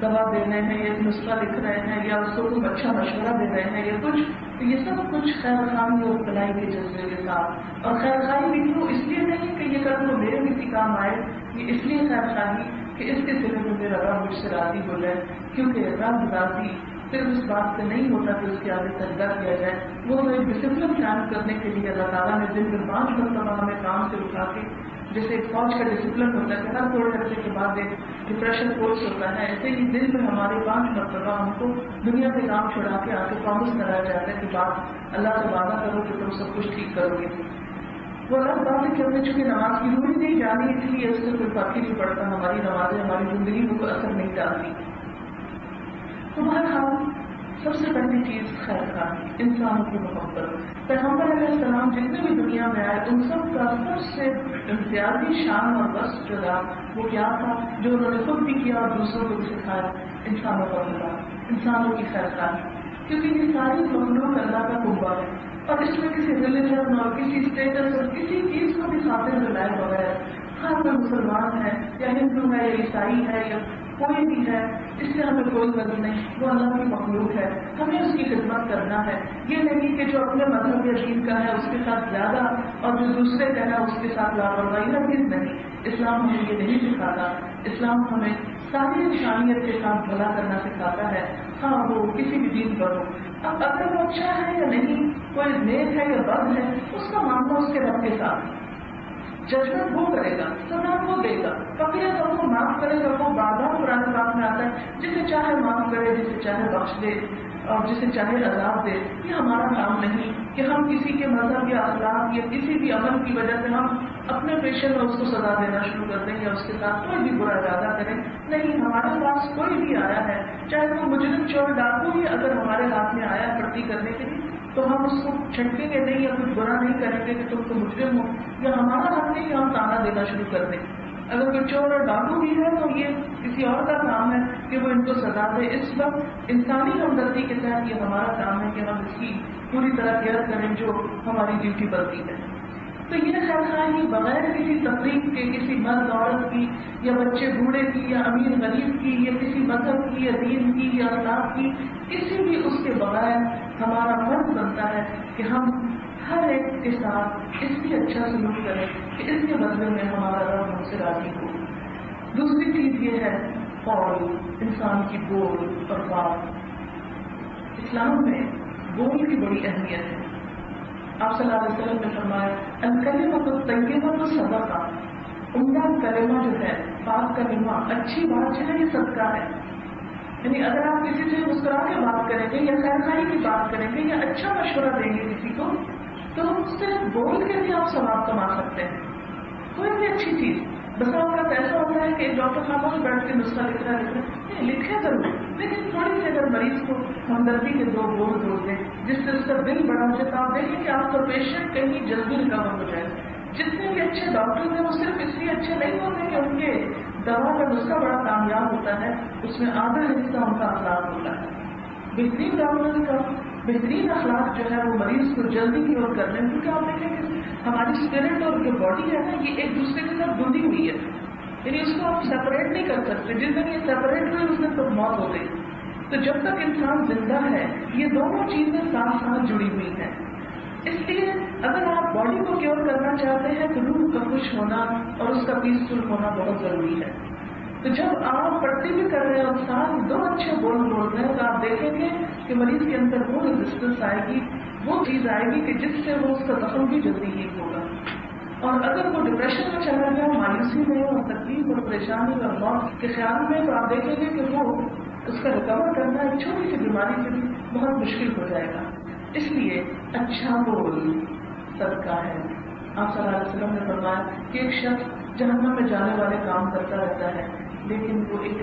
دوا دے رہے ہیں یا ایک نسخہ لکھ رہے ہیں یا اس کو کوئی اچھا مشورہ دے رہے ہیں یا کچھ، تو یہ سب کچھ خیر خواہی اور بھلائی کے جذبے کے ساتھ، اور خیر خواہی بھی کیوں، اس لیے نہیں کہ یہ کل کو میرے کسی کام آئے، یہ اس لیے خیر خواہی کہ اس کے سلے میں میرا رب مجھ سے راضی ہو جائے، کیونکہ رب راضی صرف اس بات سے نہیں ہوتا کہ اس کے آگے سجدہ کیا جائے، وہ ایک ڈسپلن قائم کرنے کے لیے اللہ تعالیٰ نے دن میں 5 مرتبہ ہمیں کام سے اٹھا کے جیسے ایک فوج کا ڈسپلن ہوتا ہے کہ ہر تھوڑے عرصے کے بعد ایک ڈپریشن کورس ہوتا ہے، ایسے ہی دل میں ہمارے 5 مرتبہ ہم کو دنیا کے کام چھڑا کے آ کے پرومس کرایا جاتا ہے کہ بات اللہ سے وعدہ کرو کہ تم سب کچھ ٹھیک کرو گے. وہ الگ بات ہے کہ ہم نے چونکہ نماز کی روح نہیں جانی، اس لیے اس سے کوئی فرق ہی نہیں پڑتا، ہماری نمازیں ہماری زندگی میں کوئی اثر نہیں ڈالتی. تو بہرحال سب سے پہلی چیز خیر خواہی، انسانوں کی محبت. پیغمبر علیہ السلام جتنے بھی دنیا میں آئے ان سب کا سب سے امتیازی شان اور وصف جو تھا وہ کیا تھا، جو انہوں نے خود بھی کیا اور دوسروں کو بھی سکھایا، انسانوں کا بھلا، انسانوں کی خیر خواہی. کیونکہ یہ ساری مخلوق اللہ کا قربہ ہے اور اس میں کسی ریلیجن اور کسی اسٹیٹس اور کسی چیز کو بھی خاطر میں لائے بغیر ہر کوئی مسلمان ہے یا ہندو ہے یا عیسائی ہے یا کوئی بھی ہے، اس سے ہمیں کوئی غرض نہیں. وہ اللہ کی مخلوق ہے، ہمیں اس کی خدمت کرنا ہے. یہ نہیں کہ جو اپنے مذہب یا دین کا ہے اس کے ساتھ زیادہ اور جو دوسرے کا ہے اس کے ساتھ لاپرواہی، ہرگز نہیں. اسلام ہمیں یہ نہیں سکھاتا. اسلام ہمیں ساری انسانیت کے ساتھ بھلا کرنا سکھاتا ہے، ہاں وہ کسی بھی دین پر ہو. اب اگر وہ اچھا ہے یا نہیں، کوئی نیک ہے یا بد ہے، اس کا معاملہ اس کے رب کے ساتھ. ججمنٹ وہ کرے گا، سزا وہ دے گا، پکڑے گا وہ معاف کرے گا. وہ بار بار قرآن پاک میں آتا ہے جسے چاہے معاف کرے، جسے چاہے بخش دے اور جسے چاہے عذاب دے. یہ ہمارا کام نہیں کہ ہم کسی کے مذہب یا اخلاق یا کسی بھی عمل کی وجہ سے ہم اپنے پیشے میں اس کو سزا دینا شروع کر دیں یا اس کے ساتھ کوئی بھی برا ارادہ کریں. نہیں، ہمارے پاس کوئی بھی آیا ہے، چاہے وہ مجرم چور ڈاکو ہی اگر ہمارے ہاتھ میں آیا پڑتی کرنے کے لیے، تو ہم اس کو چھٹکیں گے نہیں یا کچھ برا نہیں کریں گے کہ تم تو مجرم ہو، یا ہمارا حق نہیں کہ ہم تانا دینا شروع کر دیں. اگر کوئی چور اور ڈاکو بھی ہے تو یہ کسی اور کا کام ہے کہ وہ ان کو سزا دے. اس وقت انسانی ہمدردی کے تحت یہ ہمارا کام ہے کہ ہم اس کی پوری طرح کیئر کریں جو ہماری ڈیوٹی بنتی ہے. تو یہ خیر خواہی بغیر کسی تفریق کے، کسی مرد عورت کی یا بچے بوڑھے کی یا امیر غریب کی یا کسی مذہب کی یا دین کی یا اخلاق کی، کسی بھی اس کے بغیر ہمارا فرض بنتا ہے کہ ہم ہر ایک کے ساتھ اس کی اچھا سلوک کریں کہ اس کے بدلے میں ہمارا رب ہم سے راضی ہو. دوسری چیز یہ ہے قول، انسان کی بول اور بات. اسلام میں بول کی بڑی اہمیت ہے. آپ صلی اللہ علیہ وسلم نے فرمایا الکلمۃ الطیبۃ صدقہ. عمدہ کلمہ جو ہے، بات کا کلمہ، اچھی بات جو ہے یہ صدقہ ہے. یعنی اگر آپ کسی سے مسکرا کے بات کریں گے یا خیر خواہی کی بات کریں گے یا اچھا مشورہ دیں گے کسی کو، تو اس سے بول کے بھی آپ ثواب کما سکتے ہیں. کوئی بھی اچھی چیز، بس اوقات ایسا ہوتا ہے کہ ڈاکٹر خاموش بیٹھ کے نسخہ لکھ رہا ہے، لکھے ضرور، لیکن تھوڑی سی اگر مریض کو ہمدردی کے 2 بول بول دیں جس سے اس کا دل بڑا ہو جائے، تو آپ دیکھیں کہ آپ کا پیشنٹ کہیں جلدی ریکور ہو جائے. جتنے بھی اچھے ڈاکٹر ہیں وہ صرف اس لیے اچھے نہیں ہوتے کہ ان کے دوا کا نسخہ بڑا کامیاب ہوتا ہے، اس میں آدھا حصہ ان کا اخلاق ہوتا ہے. بہترین ڈاکٹر کا بہترین اخلاق جو ہے وہ مریض کو جلدی کی اور کرنے، کیونکہ آپ دیکھیں کہ ہماری اسپرٹ اور جو باڈی ہے نا یہ ایک دوسرے کے ساتھ بندھی ہوئی ہے، یعنی اس کو آپ سیپریٹ نہیں کر سکتے. جس دن یہ سیپریٹ ہوئی اس دن تو موت ہو گئی. تو جب تک انسان زندہ ہے یہ دونوں چیزیں ساتھ ساتھ جڑی ہوئی ہیں. اس لیے اگر آپ باڈی کو کیور کرنا چاہتے ہیں تو روح کا خوش ہونا اور اس کا پیسفل ہونا بہت ضروری ہے. تو جب آپ پٹی بھی کر رہے ہیں اور ساتھ 2 اچھے بول رہے ہیں تو آپ دیکھیں گے کہ مریض کے اندر وہ ریزسٹنس آئے گی، وہ چیز آئے گی کہ جس سے وہ اس کا زخم بھی جلدی ٹھیک ہوگا. اور اگر وہ ڈپریشن میں چلا گیا، مایوسی میں اور تکلیف اور پریشانی اور موت کے خیال میں، تو آپ دیکھیں گے کہ وہ اس کا ریکور کرنا ایک چھوٹی سی بیماری سے بھی بہت مشکل ہو جائے گا. اس لیے اچھا بول صدقہ ہے. آپ صلی اللہ علیہ وسلم نے فرمایا کہ ایک شخص جہنم میں جانے والے کام کرتا رہتا ہے، لیکن وہ ایک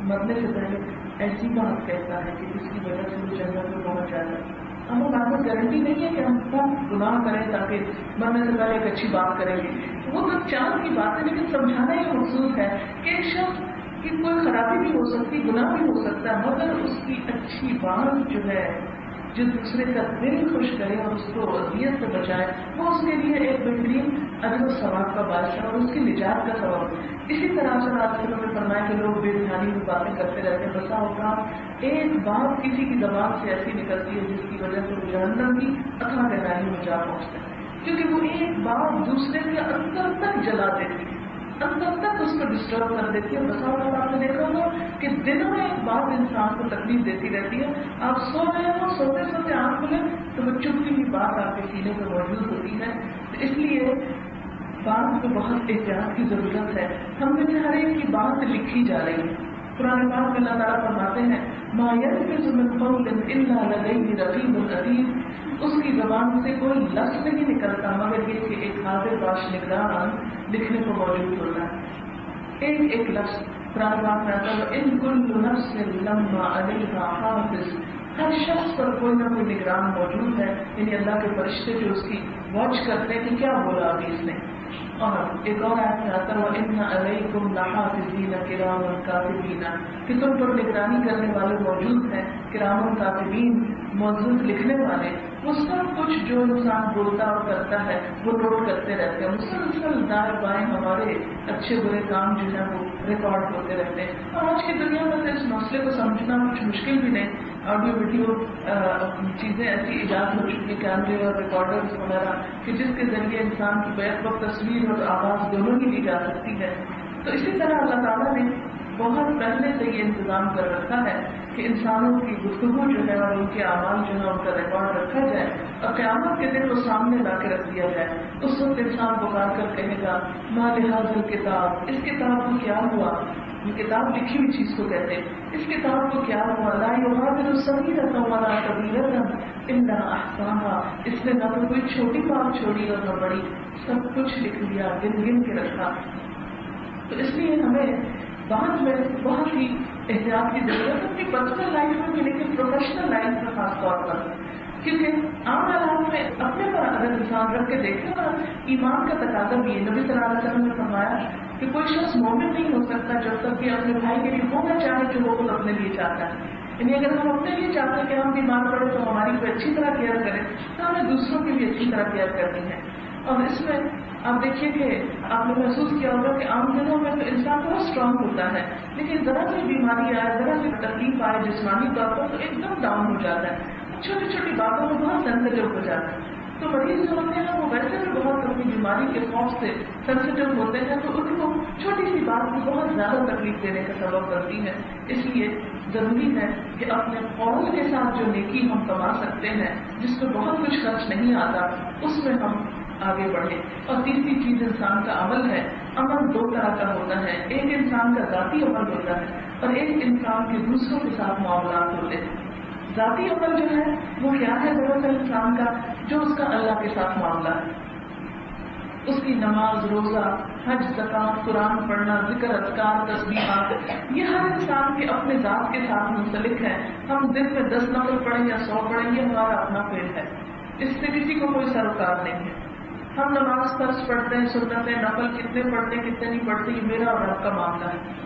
مرنے سے پہلے ایسی بات کہتا ہے کہ جس کی وجہ سے وہ جنت میں پہنچ جاتا ہے. ہمیں بات میں گارنٹی نہیں ہے کہ ہم خوب گناہ کریں تاکہ مرنے سے پہلے ایک اچھی بات کریں گے. وہ تو چاند کی بات ہے، لیکن سمجھانا یہ مقصود ہے کہ ایک شخص کی کوئی خرابی بھی ہو سکتی، گناہ بھی ہو سکتا ہے، مگر اس کی اچھی بات جو ہے جو دوسرے کا دل خوش کرے اور اس کو اذیت سے بچائے، وہ اس کے لیے ایک بہترین اجر و ثواب کا باعث ہے اور اس کی نجات کا سبب. اسی طرح سے آپ نے فرمایا کہ لوگ بے دھیانی میں باتیں کرتے رہتے ہیں. بسا اوقات ایک بات کسی کی زبان سے ایسی نکلتی ہے جس کی وجہ سے وہ جہنم کی اتھاہ گہرائی میں جا پہنچتا ہے، کیونکہ وہ ایک بات دوسرے کے اندر تک جلا دیتی ہے، اندر تک اس کو ڈسٹرب کر دیتی ہے. بسا اوقات آپ نے دیکھا ہوگا کہ دنوں میں ایک بات انسان کو تکلیف دیتی رہتی ہے. آپ سو رہے ہو، سوتے سوتے آنکھ کھلے تو وہ چپتی ہوئی بات آپ کے سینے پہ موجود ہوتی ہے. تو اس لیے بات میں بہت احتیاط کی ضرورت ہے. ہم میں سے ہر ایک کی بات لکھی جا رہی ہے. قرآن پاک میں اللہ تعالیٰ فرماتے ہیں ما یلفظ من قول الا لدیہ رقیب عتید. اس کی زبان سے کوئی لفظ نہیں نکلتا مگر یہ کہ ایک حاضر باش نگران لکھنے کو موجود ہوتا ہے. ایک ایک لفظ قرآن پاک میں آتا ہے ان کل نفس لما علیہا حافظ. ہر شخص پر کوئی نہ کوئی نگران موجود ہے, یعنی اللہ کے فرشتے جو اس کی واچ کرتے ہیں کہ کیا بولا ابھی اس نے. اور ایک اور آیت میں آتا ہے وَإِنَّ عَلَيْكُمْ لَحَافِظِينَ كِرَامًا كَاتِبِينَ کہ تم پر نگرانی کرنے والے موجود ہیں, کرام کاتبین موجود لکھنے والے. وہ سب کچھ جو انسان بولتا اور کرتا ہے وہ نوٹ کرتے رہتے ہیں. مسلسل دائیں بائیں ہمارے اچھے برے کام جو ہیں وہ ریکارڈ ہوتے رہتے ہیں. اور آج کی دنیا میں اس مسئلے کو سمجھنا کچھ مشکل بھی نہیں. آڈیو ویڈیو چیزیں ایسی ایجاد ہو چکی ہیں, کیمرے اور ریکارڈرز وغیرہ, کہ جس کے ذریعے انسان کی بیک وقت تصویر اور آواز دونوں ہی لی جا سکتی ہے. تو اسی طرح اللہ تعالیٰ نے بہت پہلے سے یہ انتظام کر رکھا ہے کہ انسانوں کی گفتگو جو ہے اور ان کے اعمال جو ہے ان کا ریکارڈ رکھا جائے اور قیامت کے دن کو سامنے لا کے رکھ دیا جائے. اس وقت انسان پکار کر کہے گا ما لہذا الکتاب, اس کتاب کو کیا ہوا. یہ کتاب لکھی ہوئی چیز کو کہتے ہیں. اس کتاب کو کیا ہوا. لا یغادر صغیرۃ ولا کبیرۃ الا احصاها. اس نے نہ تو کوئی چھوٹی بات چھوڑی اور نہ بڑی, سب کچھ لکھ لیا, گن گن کے رکھا. تو اس لیے ہمیں بعد میں بہت ہی احتیاط کی ضرورت ہے اپنی پرسنل لائف میں بھی, لیکن پروفیشنل لائف میں خاص طور پر. کیونکہ عام حالات میں اپنے پر اگر انسان رکھ کے دیکھے نا, ایمان کا تقاضا بھی ہے. نبی صلی اللہ علیہ وسلم نے فرمایا کہ کوئی شخص مومن نہیں ہو سکتا جب تک کہ اپنے بھائی کے لیے وہ نہ چاہے جو وہ خود اپنے لیے چاہتا ہے. یعنی اگر ہم اپنے لیے چاہتے ہیں کہ ہم بیمار پڑے تو ہماری کوئی اچھی طرح کیئر کریں, تو ہمیں دوسروں کی بھی اچھی طرح کیئر کرنی ہے. اور اس میں آپ دیکھیے کہ آپ نے محسوس کیا ہوگا کہ عام دنوں میں تو انسان بہت اسٹرانگ ہوتا ہے, لیکن ذرا سی بیماری آئے, ذرا سی تکلیف آئے جسمانی طور پر تو ایک دم ڈاؤن ہو جاتا ہے. چھوٹی چھوٹی باتوں میں بہت سینسیٹیو ہو جاتا ہے. تو مریض جو ہوتے ہیں وہ ویسے بھی بہت اپنی بیماری کے خوف سے سینسیٹیو ہوتے ہیں, تو ان کو چھوٹی سی بات بھی بہت زیادہ تکلیف دینے کا سبب بنتی ہے. اس لیے ضروری ہے کہ اپنے قول کے ساتھ جو نیکی ہم کما سکتے ہیں, جس میں بہت کچھ خرچ نہیں آتا, اس میں ہم آگے بڑھے. اور تیسری چیز انسان کا عمل ہے. عمل دو طرح کا ہوتا ہے, ایک انسان کا ذاتی عمل ہوتا ہے اور ایک انسان کے دوسروں کے ساتھ معاملات ہوتے ہیں. ذاتی عمل جو ہے وہ کیا ہے دراصل انسان کا, جو اس کا اللہ کے ساتھ معاملہ ہے. اس کی نماز, روزہ, حج, زکات, قرآن پڑھنا, ذکر, اذکار, تسبیحات, یہ ہر انسان کے اپنے ذات کے ساتھ منسلک ہے. ہم دن میں 10 نفل پڑھیں یا 100 پڑھیں, یہ ہمارا اپنا فیل ہے. اس سے کسی کو کوئی سروکار نہیں ہے. ہم نماز فرض پڑھتے ہیں, سنتیں, نفل کتنے پڑھتے ہیں کتنے نہیں پڑھتے, یہ میرا اور رب کا معاملہ ہے.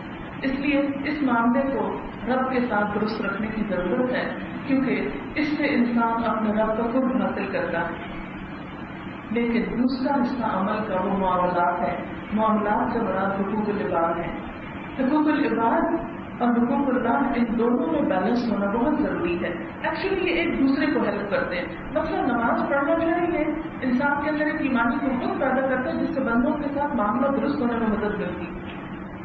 اس لیے اس معاملے کو رب کے ساتھ درست رکھنے کی ضرورت ہے, کیونکہ اس سے انسان اپنے رب کا قرب حاصل کرتا ہے. لیکن دوسرا حصہ عمل کا وہ معاملات ہے. معاملات سے مراد حقوق العباد ہے. حقوق العباد اور حقوق اللہ, ان دونوں میں بیلنس ہونا بہت ضروری ہے. ایکچولی یہ ایک دوسرے کو ہیلپ کرتے ہیں. مثلا نماز پڑھنا جو ہے یہ انسان کے اندر ایک ایمانی قوت پیدا کرتا ہے, جس سے بندوں کے ساتھ معاملہ درست ہونے میں مدد ملتی.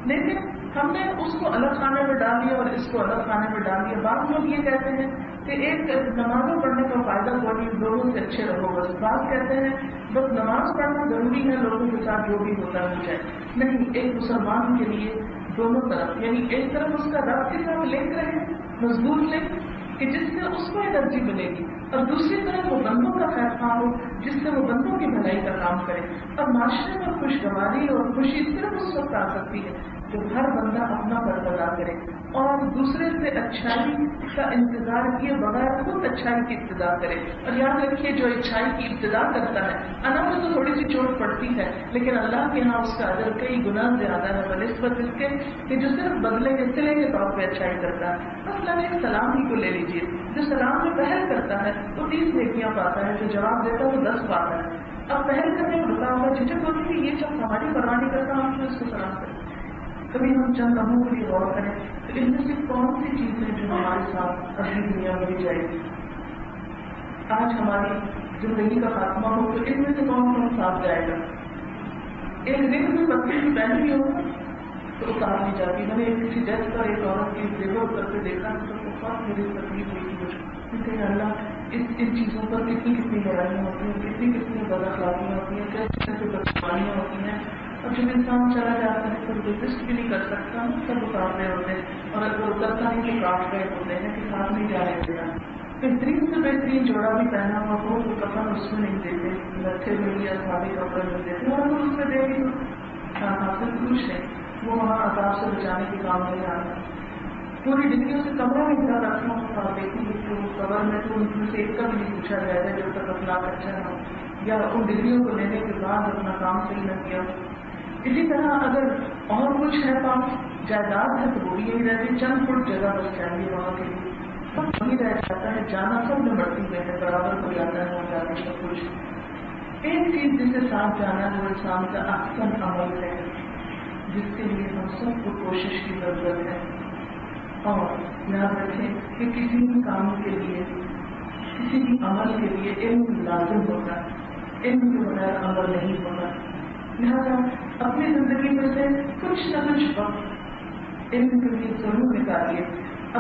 لیکن ہم نے اس کو الگ خانے میں ڈال دیا اور اس کو الگ خانے میں ڈال دیا. بعض لوگ یہ کہتے ہیں کہ ایک نمازوں پڑھنے کا فائدہ کوئی لوگوں سے اچھے رہو بس. بعض کہتے ہیں بس نماز پڑھنا ضروری ہے, لوگوں کے ساتھ جو بھی ہوتا ہے ہو جائے. نہیں, ایک مسلمان کے لیے دونوں طرف, یعنی ایک طرف اس کا رب کے ساتھ لنک رہے, مضبوط لنک, کہ جس سے اس کو انرجی ملے گی, اور دوسری طرف وہ بندوں کا خیر خواہ ہو جس سے وہ بندوں کی بھلائی کا کام کرے. اور معاشرے میں خوشگواری اور خوشی صرف اس وقت آ سکتی ہے جب ہر بندہ اپنا فرض ادا کرے اور دوسرے سے اچھائی کا انتظار کیے بغیر خود اچھائی کی ابتدا کرے. اور یاد رکھیے جو اچھائی کی ابتدا کرتا ہے, انا میں تو تھوڑی سی چوٹ پڑتی ہے, لیکن اللہ کے یہاں اس کا اجر کئی گنا زیادہ ہے بنسبت اس کے کہ جو صرف بدلے کے صلے کے طور پہ اچھائی کرتا ہے. مثلا ایک سلام ہی کو لے لیجیے, جو سلام میں پہل کرتا ہے وہ 30 نیکیاں پاتا ہے, جو جواب دیتا ہے وہ 10 پاتا ہے. اب پہل کرنے میں رکا ہوا جھجک ہوتی ہے, یہ جب ہماری پرواہ نہیں کرتا ہم کیوں اس کو سلام کریں. کبھی ہم چند لمحوں کے لیے غور کریں تو ان میں سے کون سی چیزیں جو ہمارے ساتھ اگلی دنیا میں بھی جائے گی. آج ہماری زندگی کا خاتمہ ہو تو ان میں سے کون ساتھ جائے گا. ایک دن میں بچے کی پہن بھی ہوگا تو اتار نہیں جاتی. میں نے کسی ڈیتھ پر ایک عورت کی زیور کرتے دیکھا تو بہت میری تکلیف ہوئی تھی, کیونکہ اللہ ان چیزوں پر کتنی کتنی لڑائیاں ہوتی ہیں، کتنی بد اخلاقیاں ہوتی ہیں، کیسے کیسے بدگمانیاں ہوتی ہیں. اور جب انسان چلا جاتا ہے تو ریزسٹ بھی نہیں کر سکتا، سب اتار رہے ہوتے ہیں اور اگر اترتا نہیں تو کاٹ رہے ہوتے ہیں کہ ساتھ نہیں جانے دینا. بہترین سے بہترین جوڑا بھی پہنا ہوا ہو تو کفن اس میں نہیں دیتے، لچھے میں یا سادے کپڑے میں دیتے، اور اگر اس میں دے گی تو حاصل کچھ نہیں، وہ وہاں عذاب سے بچانے کے کام نہیں آتا. پوری ڈگریوں سے کمرہ میں اتنا رکھنا ہوتا ہے، دیکھیں گے کہ وہ قبر میں تو ان میں سے ایک کا بھی نہیں پوچھا جائے گا جب تک اخلاق اچھا نہ ہو یا ان ڈگریوں کو لینے کے بعد اپنا کام صحیح نہ کیا. اسی طرح اگر اور کچھ ہے پاس جائیداد ہے تو وہ بھی یہی رہتی، چند فٹ جگہ بس چاہیے وہاں کے لیے، سب وہی رہ جاتا ہے، جانا سب میں بڑھتی ہوئے ہے، برابر ہو جاتا ہے وہاں جا کے سب کچھ. ایک چیز جس کے ساتھ جانا ہے وہ انسان کا احسن عمل ہے، جس کے لیے ہم سب کو کوشش کی ضرورت ہے. اور یاد رکھیں کہ کسی بھی کام کے لیے، کسی بھی عمل کے لیے علم لازم ہوتا ہے، علم کے بغیر عمل نہیں ہوتا. لہٰذا اپنی زندگی میں سے کچھ نہ کچھ وقت علم کے لیے ضرور نکالیے.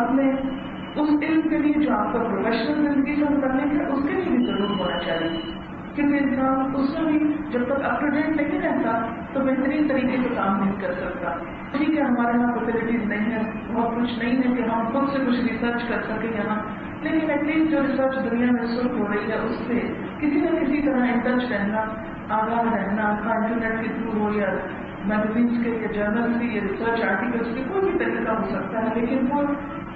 اپنے اس علم کے لیے جو آپ کا پروفیشنل زندگی سے متعلق ہے اس کے لیے بھی ضرور ہونا چاہیے، کیونکہ انسان اس میں بھی جب تک اپ ٹو ڈیٹ نہیں رہتا تو بہترین طریقے سے کام نہیں کر سکتا. ٹھیک ہے ہمارے یہاں فیسلٹیز نہیں ہے، بہت کچھ نہیں ہے کہ ہم خود سے کچھ ریسرچ کر سکیں یہاں، لیکن ایٹ لیسٹ جو ریسرچ دنیا میں شروع ہو رہی ہے اس سے کسی نہ کسی طرح ان ٹچ رہنا، آگاہ رہنا، انٹرنیٹ کے تھرو ہو یا میگزینس کے یا جرنل سے یا ریسرچ آرٹیکلس کے کوئی بھی طریقہ ہو سکتا ہے. لیکن وہ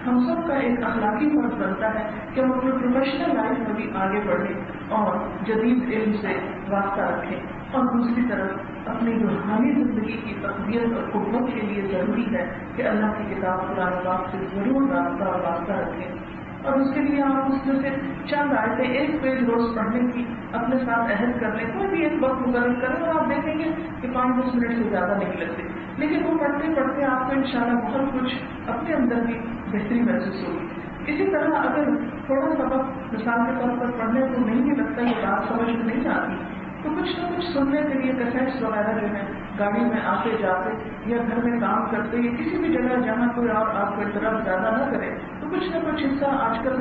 ہم سب کا ایک اخلاقی فرض بنتا ہے کہ ہم اپنی پروفیشنل لائف میں بھی آگے بڑھیں اور جدید علم سے واسطہ رکھیں. اور دوسری طرف اپنی روحانی زندگی کی تقویت اور قوت کے لیے ضروری ہے کہ اللہ کی کتاب قرآن پاک سے ضرور رابطہ اور واسطہ رکھیں. اور اس کے لیے آپ اس میں سے چند آیتیں ایک پیج روز پڑھنے کی اپنے ساتھ عہد کر لیں، کوئی بھی ایک وقت مقرر کریں اور آپ دیکھیں گے کہ 5-10 منٹ سے زیادہ نہیں لگتے، لیکن وہ پڑھتے پڑھتے آپ کو انشاءاللہ بہت کچھ اپنے اندر بھی بہتری محسوس ہوگی. اسی طرح اگر تھوڑا سا وقت مثال کے طور پر پڑھنے کو نہیں بھی لگتا، یہ بات سمجھ میں نہیں آتی، تو کچھ نہ کچھ سننے کے لیے کیسٹس وغیرہ جو ہیں گاڑی میں آتے جاتے یا گھر میں کام کرتے یا کسی بھی جگہ جہاں کوئی اور آپ کو اطلاع زیادہ نہ کرے تو کچھ نہ کچھ حصہ آج کل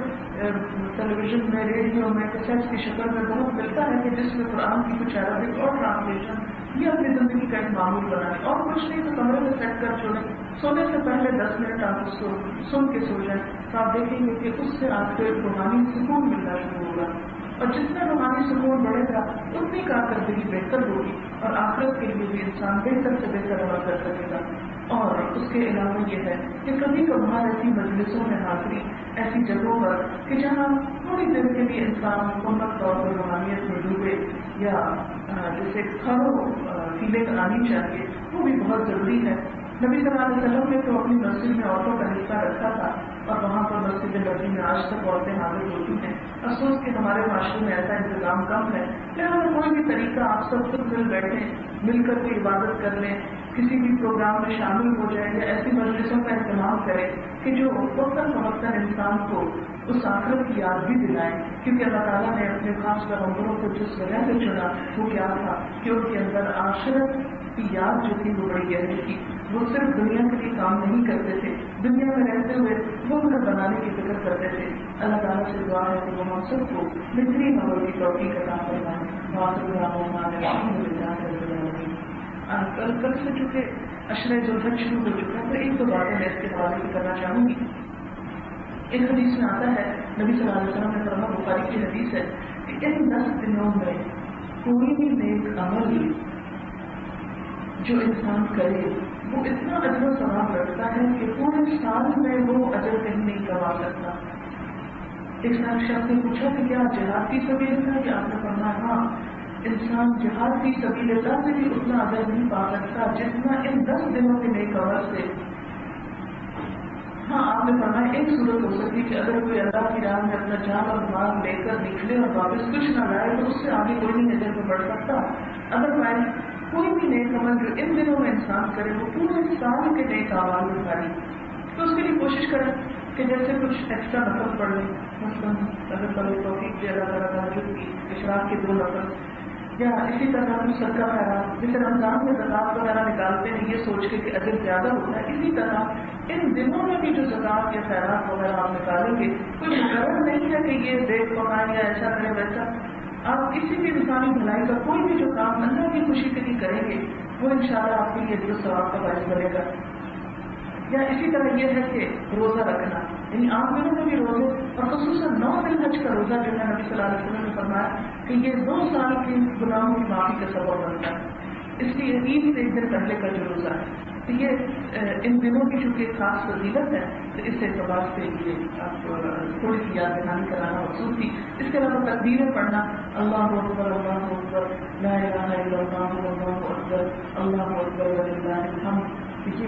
ٹیلی ویژن میں، ریڈیو میں کیسٹس کی شکل میں بہت ملتا ہے کہ جس میں قرآن کی کچھ عربک اور ٹرانسلیشن یہ اپنی زندگی کا ایک معمول بنائیں. اور کچھ نہیں تو کمرے میں سیٹ کر چھوڑیں، سونے سے پہلے 10 منٹ آپ اس کو سن کے سو جائیں تو آپ دیکھیں گے کہ اس سے آپ کو ایک روحانی سکون ملنا شروع ہوگا. اور جتنا روحانی سکون بڑھے گا اتنی کارکردگی بہتر ہوگی اور آخرت کے لیے بھی انسان بہتر سے بہتر عمل کر سکے گا. اور اس کے علاوہ یہ ہے کہ کبھی کبھار ایسی مجلسوں میں حاضری، ایسی جگہوں پر کہ جہاں تھوڑی دیر کے لیے انسان مکمل طور پر روحانیت میں ڈوبے یا جیسے کھڑو فیلنگ آنی چاہیے، وہ بھی بہت ضروری ہے. نبی صلی اللہ علیہ وسلم نے تو اپنی مسجد میں عورتوں کا حصہ رکھا تھا اور وہاں پر مسجد نبی میں آج تک عورتیں حاضر ہوتی ہیں. افسوس کہ ہمارے معاشرے میں ایسا انتظام کم ہے. لہٰذا کوئی بھی طریقہ آپ سب خود مل بیٹھیں، مل کر کے عبادت کر لیں، کسی بھی پروگرام میں شامل ہو جائیں یا ایسی مجلسوں کا اہتمام کریں کہ جو وقتاً فوقتاً انسان کو اس آخرت کی یاد بھی دلائیں. کیونکہ اللہ تعالیٰ نے اپنے خاص پیغمبروں کو جس وجہ سے چنا وہ کیا تھا کہ ان کے اندر آخرت کی یاد جو تھی وہ بڑی گہری تھی. وہ صرف دنیا کے لیے کام نہیں کرتے تھے، دنیا میں رہتے ہوئے وہ گھر بنانے کی فکر کرتے تھے. اللہ تعالیٰ سے دعا ہے کہ وہ ہم سب کو بہترین عمل کی توفیق عطا فرمائیں. کل سے چونکہ عشرہ ذوالحج شروع ہو چکا ہے تو ایک دو باتیں میں اس کے حوالے سے کرنا چاہوں گی. ایک حدیث میں آتا ہے، نبی صلی اللہ علیہ وسلم نے فرمایا، بخاری کی حدیث ہے کہ ان 10 دنوں میں کوئی بھی نیک عمل جو انسان کرے وہ اتنا اجر و ثواب رکھتا ہے کہ پورے سال میں وہ اجر کہیں نہیں کما سکتا. ایک شخص نے پوچھا کہ کیا جہاد کی سبیل ہے؟ کہ آپ نے فرمایا ہاں، انسان جہاد کی سبیل اللہ سے بھی اتنا اجر نہیں پا سکتا جتنا ان 10 دنوں کے نیک عمل سے. ہاں آپ نے فرمایا ایک صورت ہو سکتی کہ اگر کوئی اللہ کی راہ میں اپنا جان اور مال لے کر نکلے اور واپس کچھ نہ لائے تو اس سے آگے کوئی نہیں اجر میں بڑھ سکتا. ادروائز کوئی بھی نیک عمل جو ان دنوں میں انسان کرے وہ پورے سال کے نیک اعمال میں بھاری. تو اس کے لیے کوشش کریں کہ جیسے کچھ ایکسٹرا نفل پڑھ لیں، مثلاً اگر کبھی توفیق دے اللہ تعالیٰ تہجد کی اشراق کے 2 نفل، یا اسی طرح کچھ صدقہ خیرات جیسے رمضان میں زکات وغیرہ نکالتے ہیں یہ سوچ کے کہ اجر زیادہ ہوتا ہے، اسی طرح ان دنوں میں بھی جو زکات یا خیرات وغیرہ آپ نکالیں گے، کوئی مقرر نہیں ہے کہ یہ دیکھ پکائیں یا ایسا کریں ویسا. آپ کسی بھی انسانی بھلائی کا کوئی بھی جو کام اللہ کی خوشی کے لیے کریں گے وہ انشاءاللہ آپ کے لیے دل ثواب کا باعث بنے گا. یا اسی طرح یہ ہے کہ روزہ رکھنا، یعنی عام دنوں میں بھی روزے اور خصوصاً 9 دن حج کا روزہ جو ہے نبی صلی اللہ علیہ وسلم نے فرمایا کہ یہ 2 سال کے گناہوں کی معافی کا سبب بنتا ہے. اس لیے عید سے ایک دن پہلے کا جو روزہ ہے تو یہ ان دنوں کی چونکہ خاص فضیلت ہے تو اس اعتبار سے یہ آپ تھوڑی سی یاد دہانی کرانا مقصود تھی. اس کے علاوہ تکبیریں پڑھنا، اللہ اکبر اللہ اکبر لا الہ الا اللہ اللہ اکبر اللہ اکبر وللہ الحمد، یہ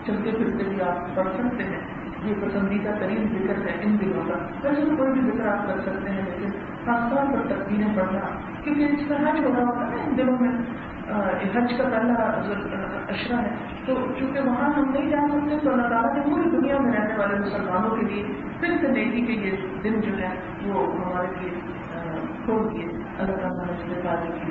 چلتے پھرتے بھی آپ پڑھ سکتے ہیں. یہ پسندیدہ ترین ذکر ہے ان دنوں کا. ویسے تو کوئی بھی ذکر آپ کر سکتے ہیں لیکن خاص طور پر تکبیریں پڑھنا، کیونکہ اس کا حج ہو رہا ہوتا ہے ان دنوں میں، حج کا پہلا اشرا ہے تو چونکہ وہاں ہم نہیں جا سکتے تو اللہ تعالیٰ نے پوری دنیا میں رہنے والے مسلمانوں کے لیے پھر سے نیکی کے یہ دن جو ہے وہ ہمارے لیے کھول دیے. اللہ تعالیٰ نے اس میں تعلیم کی